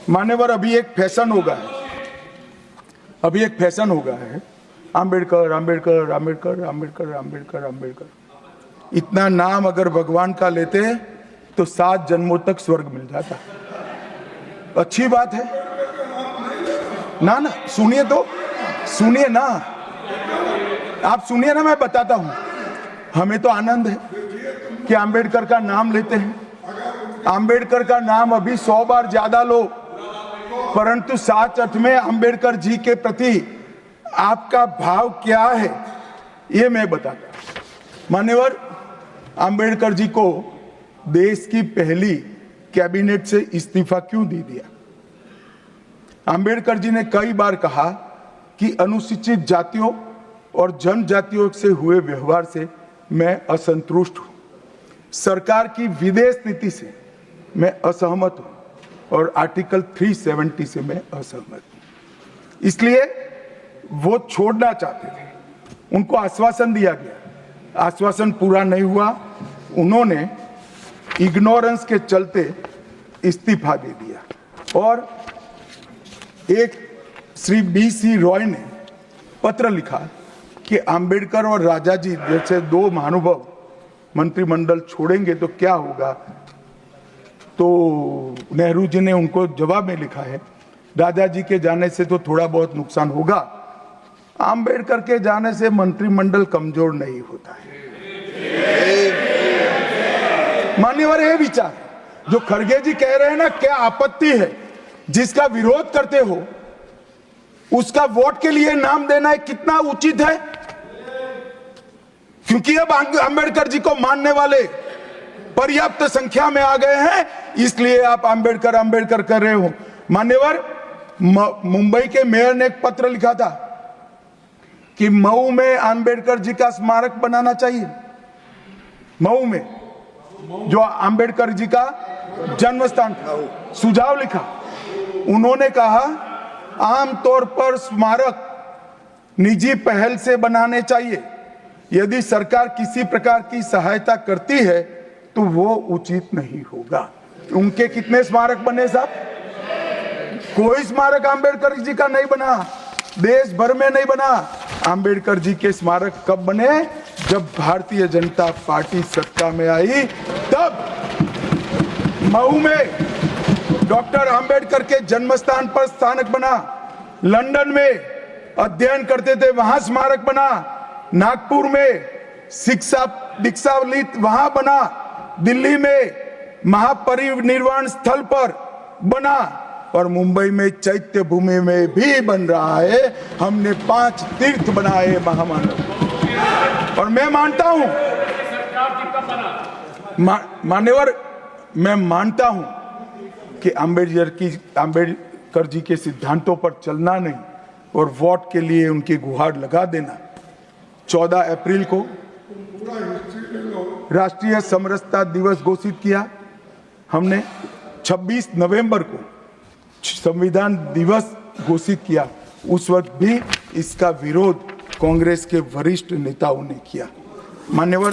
मान्यवर, अभी एक फैशन हो गया है, आम्बेडकर आम्बेडकर आम्बेडकर आम्बेडकर आम्बेडकर आम्बेडकर। इतना नाम अगर भगवान का लेते तो 7 जन्मों तक स्वर्ग मिल जाता। अच्छी बात है ना? सुनिए तो, सुनिए ना, आप सुनिए ना, मैं बताता हूं। हमें तो आनंद है कि आम्बेडकर का नाम लेते हैं। आम्बेडकर का नाम अभी 100 बार ज्यादा लो, परंतु साच अर्थ में आम्बेडकर जी के प्रति आपका भाव क्या है ये मैं बताता हूं। मान्यवर, आम्बेडकर जी को देश की पहली कैबिनेट से इस्तीफा क्यों दे दिया? आम्बेडकर जी ने कई बार कहा कि अनुसूचित जातियों और जनजातियों से हुए व्यवहार से मैं असंतुष्ट हूं, सरकार की विदेश नीति से मैं असहमत हूं और आर्टिकल 370 से मैं असहमत हूं। इसलिए वो छोड़ना चाहते थे, उनको आश्वासन दिया गया, आश्वासन पूरा नहीं हुआ, उन्होंने इग्नोरेंस के चलते इस्तीफा दे दिया। और एक श्री BC रॉय ने पत्र लिखा कि आम्बेडकर और राजा जी जैसे 2 महानुभाव मंत्रिमंडल छोड़ेंगे तो क्या होगा। तो नेहरू जी ने उनको जवाब में लिखा है, राजा जी के जाने से तो थोड़ा बहुत नुकसान होगा, आम्बेडकर के जाने से मंत्रिमंडल कमजोर नहीं होता है। मान्यवर, ये विचार जो खड़गे जी कह रहे हैं ना, क्या आपत्ति है? जिसका विरोध करते हो उसका वोट के लिए नाम देना है, कितना उचित है? क्योंकि अब आम्बेडकर जी को मानने वाले पर्याप्त संख्या में आ गए हैं, इसलिए आप आम्बेडकर आम्बेडकर कर रहे हो। मान्यवर, मुंबई के मेयर ने एक पत्र लिखा था कि मऊ में आम्बेडकर जी का स्मारक बनाना चाहिए। मऊ में जो आम्बेडकर जी का जन्म स्थान था, सुझाव लिखा। उन्होंने कहा आमतौर पर स्मारक निजी पहल से बनाने चाहिए, यदि सरकार किसी प्रकार की सहायता करती है तो वो उचित नहीं होगा। उनके कितने स्मारक बने साहब? कोई स्मारक आम्बेडकर जी का नहीं बना, देश भर में नहीं बना। आम्बेडकर जी के स्मारक कब बने? जब भारतीय जनता पार्टी सत्ता में आई, तब मऊ में डॉक्टर आम्बेडकर के जन्म स्थान पर स्मारक बना, लंदन में अध्ययन करते थे वहां स्मारक बना, नागपुर में शिक्षा दीक्षावलित वहां बना, दिल्ली में महापरिनिर्वाण स्थल पर बना और मुंबई में चैत्य भूमि में भी बन रहा है। हमने 5 तीर्थ बनाए महामानव। और मैं मानता हूं, मान्यवर, मैं मानता हूं कि आम्बेडकर जी के सिद्धांतों पर चलना नहीं और वोट के लिए उनकी गुहार लगा देना। 14 अप्रैल को राष्ट्रीय समरसता दिवस घोषित किया हमने, 26 नवंबर को संविधान दिवस घोषित किया। उस वक्त भी इसका विरोध कांग्रेस के वरिष्ठ नेताओं ने किया। मान्यवर,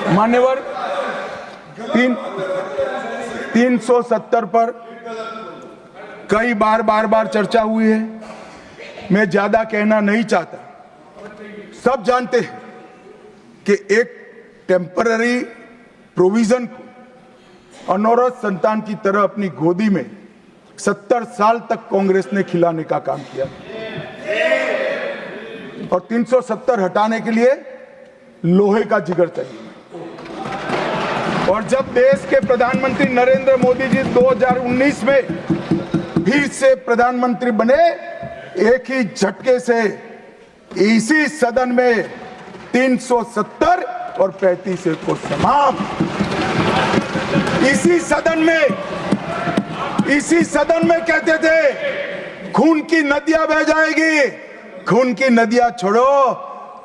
मान्यवर, 370 पर कई बार चर्चा हुई है, मैं ज्यादा कहना नहीं चाहता। सब जानते हैं कि एक टेम्पररी प्रोविजन को अनौरत संतान की तरह अपनी गोदी में 70 साल तक कांग्रेस ने खिलाने का काम किया और 370 हटाने के लिए लोहे का जिगर चाहिए। और जब देश के प्रधानमंत्री नरेंद्र मोदी जी 2019 में फिर से प्रधानमंत्री बने, एक ही झटके से इसी सदन में 370 और 35 को समाप्त। इसी सदन में कहते थे खून की नदियां बह जाएगी, खून की नदियां छोड़ो,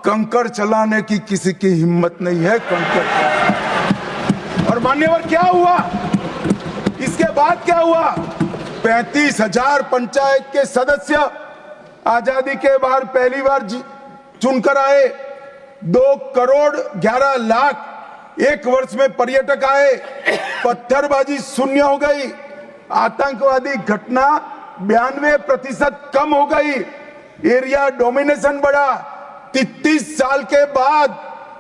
कंकड़ चलाने की किसी की हिम्मत नहीं है, कंकड़। और मान्यवर, क्या हुआ? इसके बाद क्या हुआ? 35,000 पंचायत के सदस्य आजादी के बाद पहली बार चुनकर आए 2,11,00,000 एक वर्ष में पर्यटक आए, पत्थरबाजी शून्य हो गई, आतंकवादी घटना 92% कम हो गई, एरिया डोमिनेशन बढ़ा। 33 साल के बाद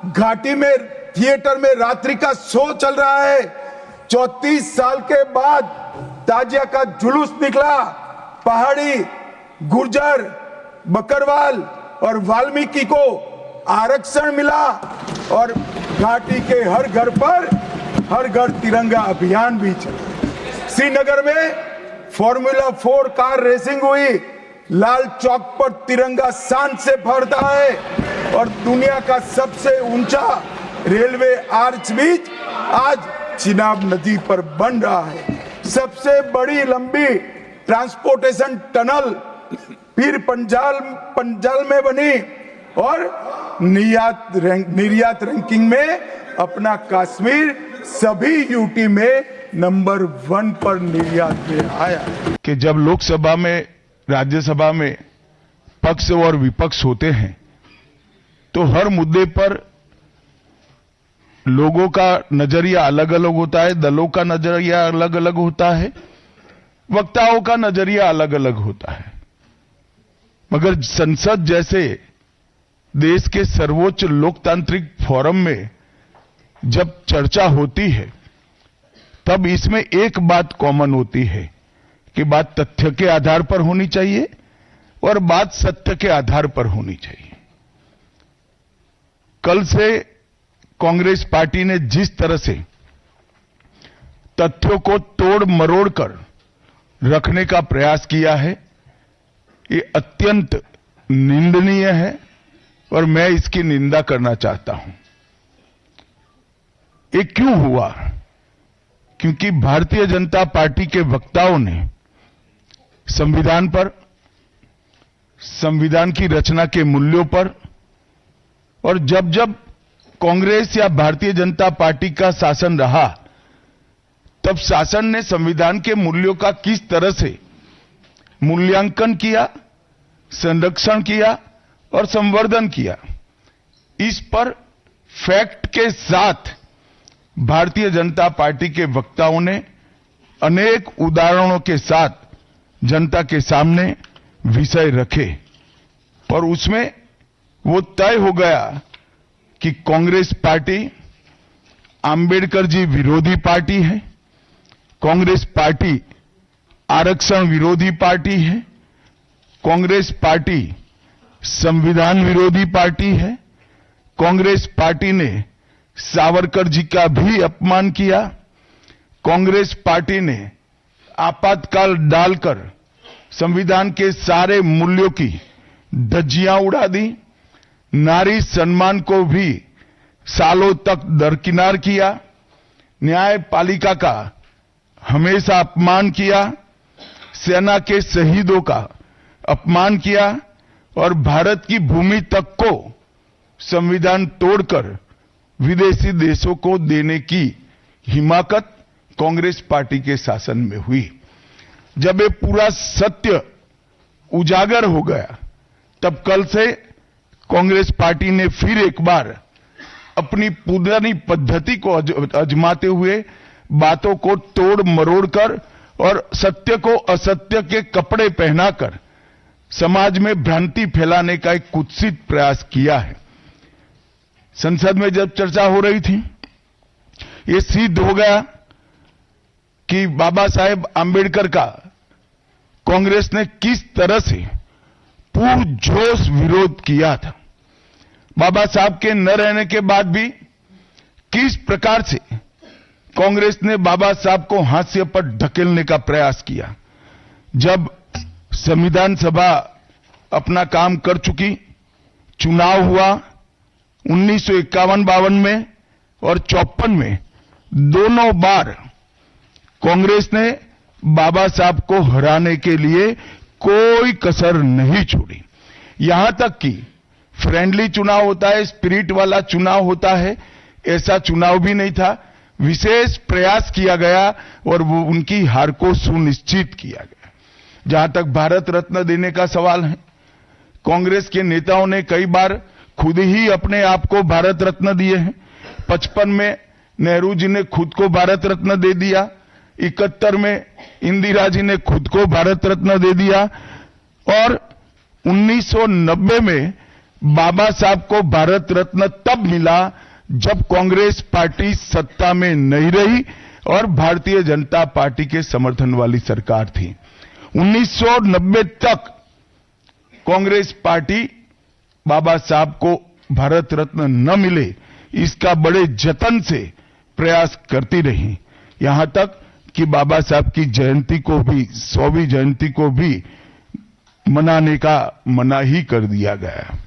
घाटी में थिएटर में रात्रि का शो चल रहा है। 34 साल के बाद ताजिया का जुलूस निकला। पहाड़ी, गुर्जर, बकरवाल और वाल्मीकि को आरक्षण मिला और घाटी के हर घर पर हर घर तिरंगा अभियान भी चला। श्रीनगर में फॉर्मूला 4 कार रेसिंग हुई, लाल चौक पर तिरंगा शान से फहरता है और दुनिया का सबसे ऊंचा रेलवे आर्च ब्रिज आज चिनाब नदी पर बन रहा है। सबसे बड़ी लंबी ट्रांसपोर्टेशन टनल फिर पंजाल में बनी और निर्यात रैंकिंग में अपना कश्मीर सभी यूटी में नंबर 1 पर निर्यात में आया। कि जब लोकसभा में, राज्यसभा में पक्ष और विपक्ष होते हैं तो हर मुद्दे पर लोगों का नजरिया अलग अलग होता है, दलों का नजरिया अलग अलग होता है, वक्ताओं का नजरिया अलग अलग होता है। मगर संसद जैसे देश के सर्वोच्च लोकतांत्रिक फोरम में जब चर्चा होती है तब इसमें एक बात कॉमन होती है कि बात तथ्य के आधार पर होनी चाहिए और बात सत्य के आधार पर होनी चाहिए। कल से कांग्रेस पार्टी ने जिस तरह से तथ्यों को तोड़ मरोड़ कर रखने का प्रयास किया है, ये अत्यंत निंदनीय है और मैं इसकी निंदा करना चाहता हूं। ये क्यों हुआ? क्योंकि भारतीय जनता पार्टी के वक्ताओं ने संविधान पर, संविधान की रचना के मूल्यों पर और जब जब कांग्रेस या भारतीय जनता पार्टी का शासन रहा तब शासन ने संविधान के मूल्यों का किस तरह से मूल्यांकन किया, संरक्षण किया और संवर्धन किया, इस पर फैक्ट के साथ भारतीय जनता पार्टी के वक्ताओं ने अनेक उदाहरणों के साथ जनता के सामने विषय रखे और उसमें वो तय हो गया कि कांग्रेस पार्टी आंबेडकर जी विरोधी पार्टी है, कांग्रेस पार्टी आरक्षण विरोधी पार्टी है, कांग्रेस पार्टी संविधान विरोधी पार्टी है, कांग्रेस पार्टी ने सावरकर जी का भी अपमान किया, कांग्रेस पार्टी ने आपातकाल डालकर संविधान के सारे मूल्यों की धज्जियां उड़ा दी, नारी सम्मान को भी सालों तक दरकिनार किया, न्यायपालिका का हमेशा अपमान किया, सेना के शहीदों का अपमान किया और भारत की भूमि तक को संविधान तोड़कर विदेशी देशों को देने की हिमाकत कांग्रेस पार्टी के शासन में हुई। जब ये पूरा सत्य उजागर हो गया तब कल से कांग्रेस पार्टी ने फिर एक बार अपनी पुरानी पद्धति को आजमाते हुए बातों को तोड़ मरोड़कर और सत्य को असत्य के कपड़े पहनाकर समाज में भ्रांति फैलाने का एक कुत्सित प्रयास किया है। संसद में जब चर्चा हो रही थी, ये सिद्ध हो गया कि बाबा साहेब आंबेडकर का कांग्रेस ने किस तरह से पुरजोश विरोध किया था। बाबा साहब के न रहने के बाद भी किस प्रकार से कांग्रेस ने बाबा साहब को हाशिए पर ढकेलने का प्रयास किया। जब संविधान सभा अपना काम कर चुकी, चुनाव हुआ 1951-52 में और 54 में, दोनों बार कांग्रेस ने बाबा साहब को हराने के लिए कोई कसर नहीं छोड़ी। यहां तक कि फ्रेंडली चुनाव होता है, स्पिरिट वाला चुनाव होता है, ऐसा चुनाव भी नहीं था। विशेष प्रयास किया गया और वो उनकी हार को सुनिश्चित किया गया। जहां तक भारत रत्न देने का सवाल है, कांग्रेस के नेताओं ने कई बार खुद ही अपने आप को भारत रत्न दिए हैं। 55 में नेहरू जी ने खुद को भारत रत्न दे दिया, 71 में इंदिरा जी ने खुद को भारत रत्न दे दिया और 1990 में बाबा साहब को भारत रत्न तब मिला जब कांग्रेस पार्टी सत्ता में नहीं रही और भारतीय जनता पार्टी के समर्थन वाली सरकार थी। 1990 तक कांग्रेस पार्टी बाबा साहब को भारत रत्न न मिले इसका बड़े जतन से प्रयास करती रही, यहां तक कि बाबा साहब की जयंती को भी 100वीं जयंती को भी मनाने का मना ही कर दिया गया।